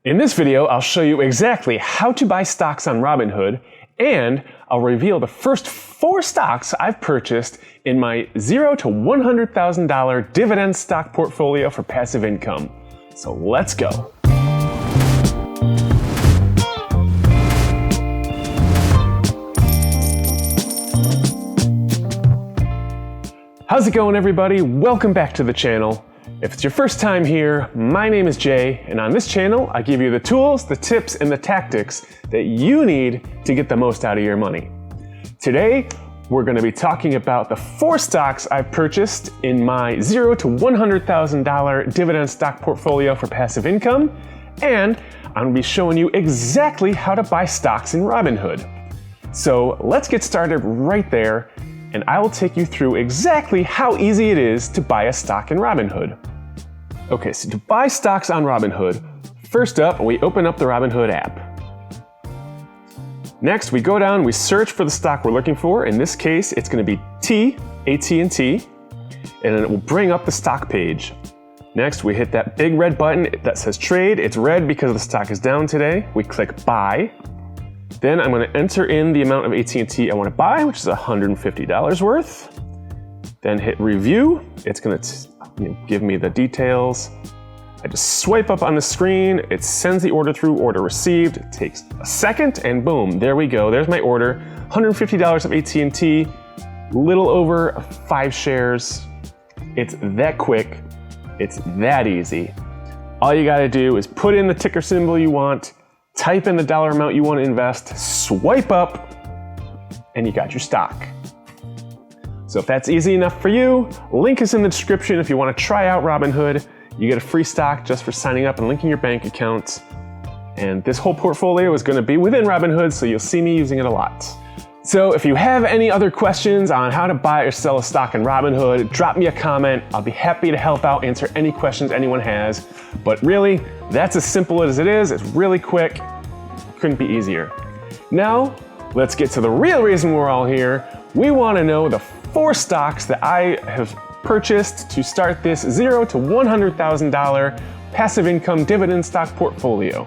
In this video, I'll show you exactly how to buy stocks on Robinhood, and I'll reveal the first 4 stocks I've purchased in my $0 to $100,000 dividend stock portfolio for passive income. So let's go. How's it going, everybody? Welcome back to the channel. If it's your first time here, my name is Jay, and on this channel, I give you the tools, the tips, and the tactics that you need to get the most out of your money. Today, we're going to be talking about the 4 stocks I've purchased in my $0 to $100,000 dividend stock portfolio for passive income, and I'm going to be showing you exactly how to buy stocks in Robinhood. So let's get started right there, and I will take you through exactly how easy it is to buy a stock in Robinhood. Okay, so to buy stocks on Robinhood, first up, we open up the Robinhood app. Next, we go down, we search for the stock we're looking for. In this case, it's going to be AT&T, and then it will bring up the stock page. Next, we hit that big red button that says trade. It's red because the stock is down today. We click buy. Then I'm going to enter in the amount of AT&T I want to buy, which is $150 worth. Then hit review. It's going to give me the details. I just swipe up on the screen. It sends the order through, order received. It takes a second, and boom, there we go. There's my order. $150 of AT&T, little over 5 shares. It's that quick. It's that easy. All you got to do is put in the ticker symbol you want, type in the dollar amount you want to invest, swipe up, and you got your stock. So if that's easy enough for you, link is in the description if you want to try out Robinhood. You get a free stock just for signing up and linking your bank account. And this whole portfolio is going to be within Robinhood, so you'll see me using it a lot. So if you have any other questions on how to buy or sell a stock in Robinhood, drop me a comment. I'll be happy to help out, answer any questions anyone has. But really, that's as simple as it is. It's really quick. Couldn't be easier. Now, let's get to the real reason we're all here. We want to know the 4 stocks that I have purchased to start this $0 to $100,000 passive income dividend stock portfolio.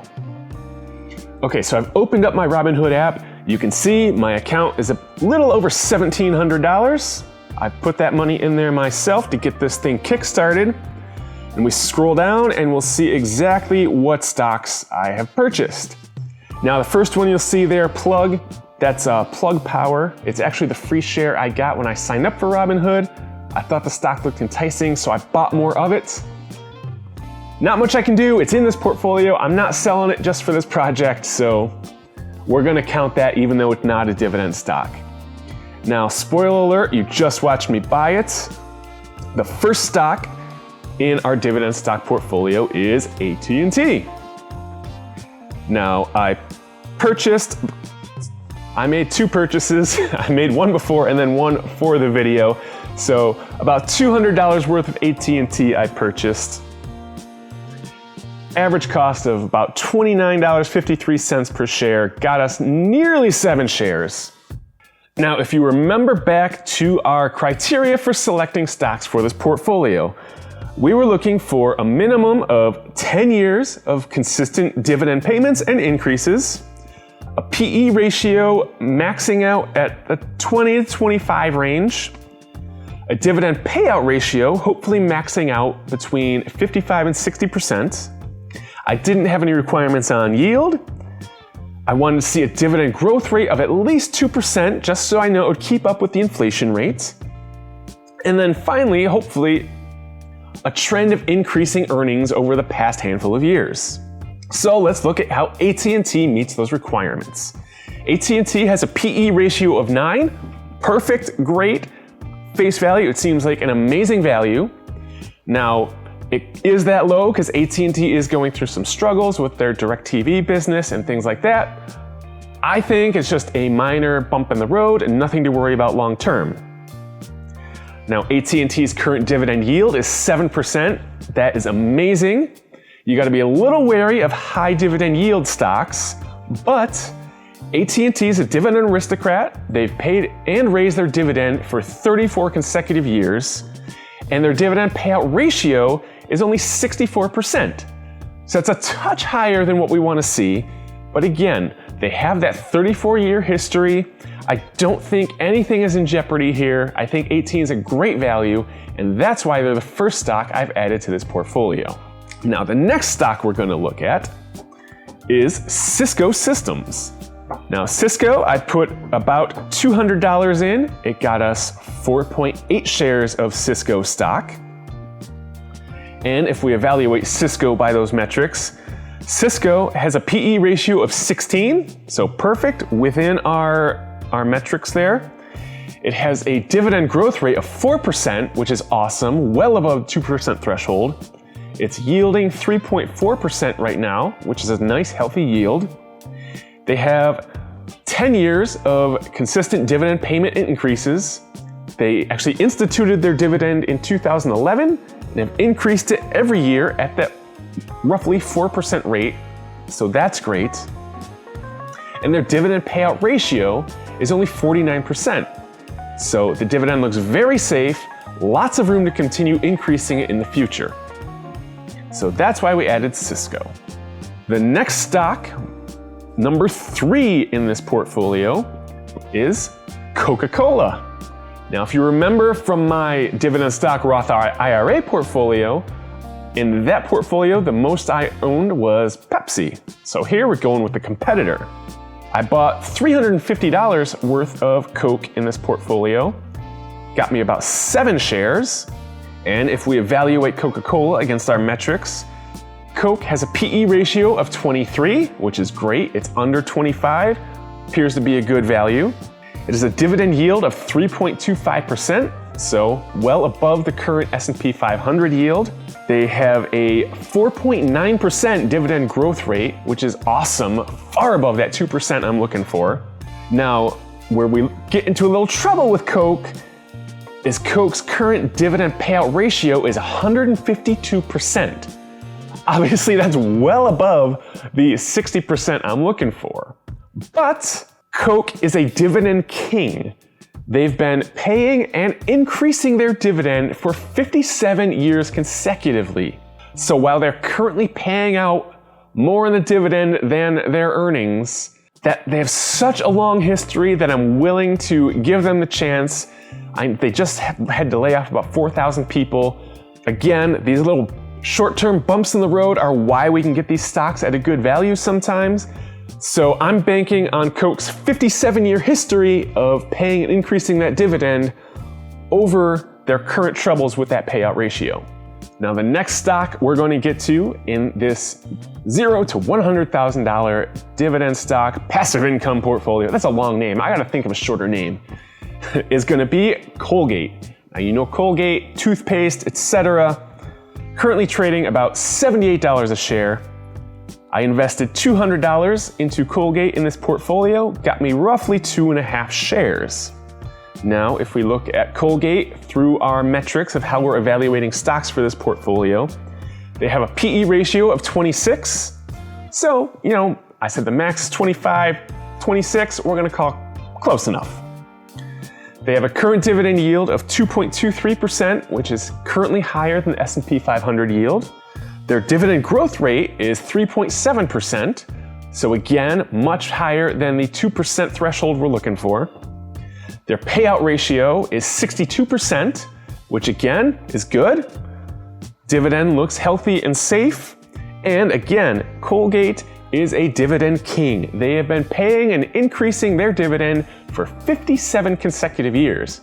Okay, so I've opened up my Robinhood app. You can see my account is a little over $1,700. I put that money in there myself to get this thing kick-started. And we scroll down and we'll see exactly what stocks I have purchased. Now the first one you'll see there, Plug, that's Plug Power. It's actually the free share I got when I signed up for Robinhood. I thought the stock looked enticing, so I bought more of it. Not much I can do, it's in this portfolio. I'm not selling it just for this project, so we're gonna count that even though it's not a dividend stock. Now, spoiler alert, you just watched me buy it. The first stock in our dividend stock portfolio is AT&T. Now, I made 2 purchases. I made one before and then one for the video. So about $200 worth of AT&T I purchased. Average cost of about $29.53 per share got us nearly 7 shares. Now, if you remember back to our criteria for selecting stocks for this portfolio, we were looking for a minimum of 10 years of consistent dividend payments and increases, a PE ratio maxing out at the 20 to 25 range, a dividend payout ratio hopefully maxing out between 55 and 60%. I didn't have any requirements on yield. I wanted to see a dividend growth rate of at least 2% just so I know it would keep up with the inflation rate. And then finally, hopefully, a trend of increasing earnings over the past handful of years. So let's look at how AT&T meets those requirements. AT&T has a PE ratio of 9, perfect, great. Face value, it seems like an amazing value. Now, it is that low because AT&T is going through some struggles with their DirecTV business and things like that. I think it's just a minor bump in the road and nothing to worry about long term. Now, AT&T's current dividend yield is 7%. That is amazing. You got to be a little wary of high dividend yield stocks, but AT&T is a dividend aristocrat. They've paid and raised their dividend for 34 consecutive years, and their dividend payout ratio is only 64%. So it's a touch higher than what we want to see. But again, they have that 34-year history. I don't think anything is in jeopardy here. I think AT&T is a great value, and that's why they're the first stock I've added to this portfolio. Now, the next stock we're going to look at is Cisco Systems. Now, Cisco, I put about $200 in. It got us 4.8 shares of Cisco stock. And if we evaluate Cisco by those metrics, Cisco has a PE ratio of 16, so perfect within our metrics there. It has a dividend growth rate of 4%, which is awesome, well above 2% threshold. It's yielding 3.4% right now, which is a nice healthy yield. They have 10 years of consistent dividend payment increases. They actually instituted their dividend in 2011 and have increased it every year at that roughly 4% rate, so that's great. And their dividend payout ratio is only 49%. So the dividend looks very safe, lots of room to continue increasing it in the future. So that's why we added Cisco. The next stock, number 3 in this portfolio, is Coca-Cola. Now, if you remember from my dividend stock Roth IRA portfolio, in that portfolio, the most I owned was Pepsi. So here we're going with the competitor. I bought $350 worth of Coke in this portfolio. Got me about 7 shares. And if we evaluate Coca-Cola against our metrics, Coke has a PE ratio of 23, which is great. It's under 25, appears to be a good value. It is a dividend yield of 3.25%, so well above the current S&P 500 yield. They have a 4.9% dividend growth rate, which is awesome, far above that 2% I'm looking for. Now, where we get into a little trouble with Coke is Coke's current dividend payout ratio is 152%. Obviously, that's well above the 60% I'm looking for. But Coke is a dividend king. They've been paying and increasing their dividend for 57 years consecutively. So while they're currently paying out more in the dividend than their earnings, that they have such a long history that I'm willing to give them the chance. They just had to lay off about 4,000 people. Again, these little short-term bumps in the road are why we can get these stocks at a good value sometimes. So I'm banking on Coke's 57-year history of paying and increasing that dividend over their current troubles with that payout ratio. Now, the next stock we're going to get to in this $0 to $100,000 dividend stock passive income portfolio, that's a long name, I gotta think of a shorter name, is gonna be Colgate. Now, you know Colgate, toothpaste, etc. Currently trading about $78 a share. I invested $200 into Colgate in this portfolio, got me roughly 2.5 shares. Now, if we look at Colgate through our metrics of how we're evaluating stocks for this portfolio, they have a PE ratio of 26. So, I said the max is 25, 26, we're gonna call close enough. They have a current dividend yield of 2.23%, which is currently higher than the S&P 500 yield. Their dividend growth rate is 3.7%, so again, much higher than the 2% threshold we're looking for. Their payout ratio is 62%, which again is good. Dividend looks healthy and safe. And again, Colgate is a dividend king. They have been paying and increasing their dividend for 57 consecutive years.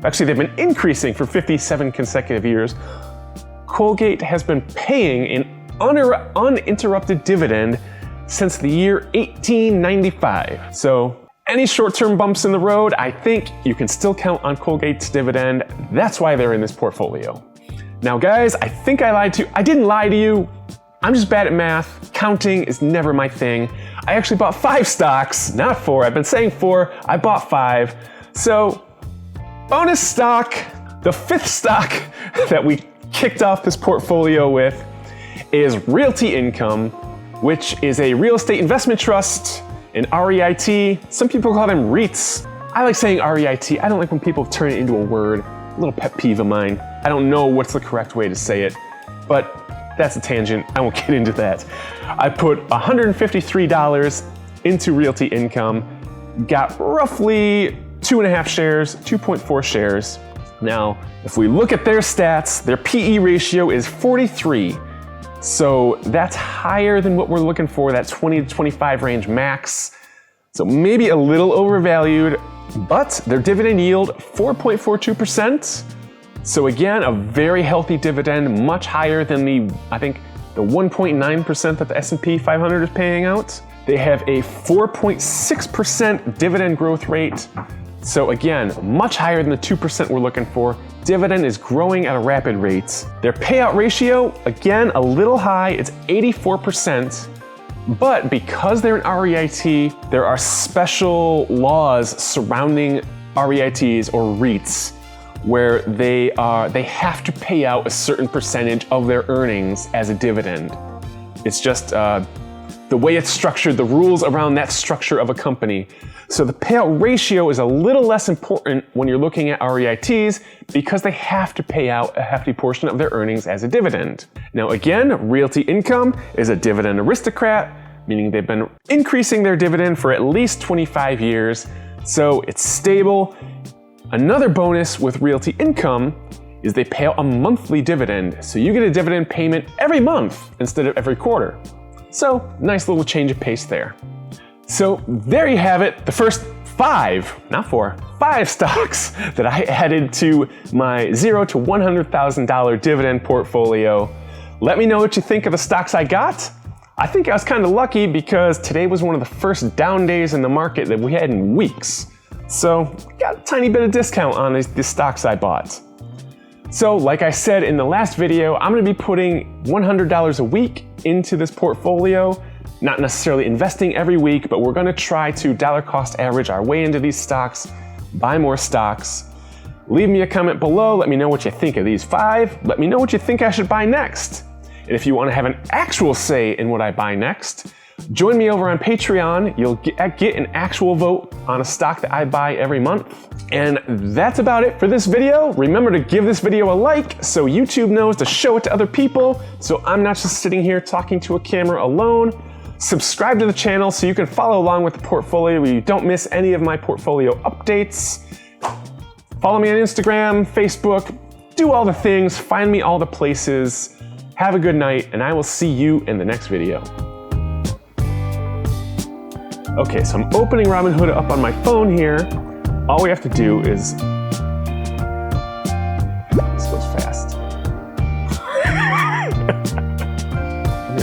Actually, they've been increasing for 57 consecutive years. Colgate has been paying an uninterrupted dividend since the year 1895. So any short-term bumps in the road, I think you can still count on Colgate's dividend. That's why they're in this portfolio. Now guys, I think I lied to you. I didn't lie to you. I'm just bad at math. Counting is never my thing. I actually bought 5 stocks, not 4. I've been saying 4, I bought 5. So, bonus stock, the 5th stock that we kicked off this portfolio with is Realty Income, which is a real estate investment trust, an REIT. Some people call them REITs. I like saying REIT. I don't like when people turn it into a word. A little pet peeve of mine. I don't know what's the correct way to say it, but that's a tangent. I won't get into that. I put $153 into Realty Income, got roughly 2.5 shares, 2.4 shares. Now, if we look at their stats, their PE ratio is 43. So that's higher than what we're looking for, that 20 to 25 range max. So maybe a little overvalued, but their dividend yield, 4.42%. So again, a very healthy dividend, much higher than the 1.9% that the S&P 500 is paying out. They have a 4.6% dividend growth rate. So again, much higher than the 2% we're looking for. Dividend is growing at a rapid rate. Their payout ratio, again, a little high, it's 84%. But because they're an REIT, there are special laws surrounding REITs or REITs where they have to pay out a certain percentage of their earnings as a dividend. It's just the way it's structured, the rules around that structure of a company. So the payout ratio is a little less important when you're looking at REITs because they have to pay out a hefty portion of their earnings as a dividend. Now again, Realty Income is a dividend aristocrat, meaning they've been increasing their dividend for at least 25 years, so it's stable. Another bonus with Realty Income is they pay out a monthly dividend, so you get a dividend payment every month instead of every quarter. So nice little change of pace there. So there you have it, the first 5 stocks that I added to my $0 to $100,000 dividend portfolio. Let me know what you think of the stocks I got. I think I was kind of lucky because today was one of the first down days in the market that we had in weeks. So got a tiny bit of discount on the stocks I bought. So like I said in the last video, I'm gonna be putting $100 a week into this portfolio. Not necessarily investing every week, but we're gonna try to dollar cost average our way into these stocks, buy more stocks. Leave me a comment below, let me know what you think of these 5. Let me know what you think I should buy next. And if you wanna have an actual say in what I buy next, join me over on Patreon. You'll get an actual vote on a stock that I buy every month. And that's about it for this video. Remember to give this video a like so YouTube knows to show it to other people, so I'm not just sitting here talking to a camera alone. Subscribe to the channel so you can follow along with the portfolio where you don't miss any of my portfolio updates. Follow me on Instagram, Facebook, do all the things, find me all the places. Have a good night, and I will see you in the next video. Okay, so I'm opening Robinhood up on my phone here. All we have to do is, this goes fast.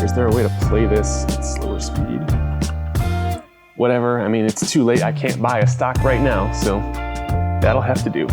Is there a way to play this at slower speed? Whatever, I mean, it's too late. I can't buy a stock right now, so that'll have to do.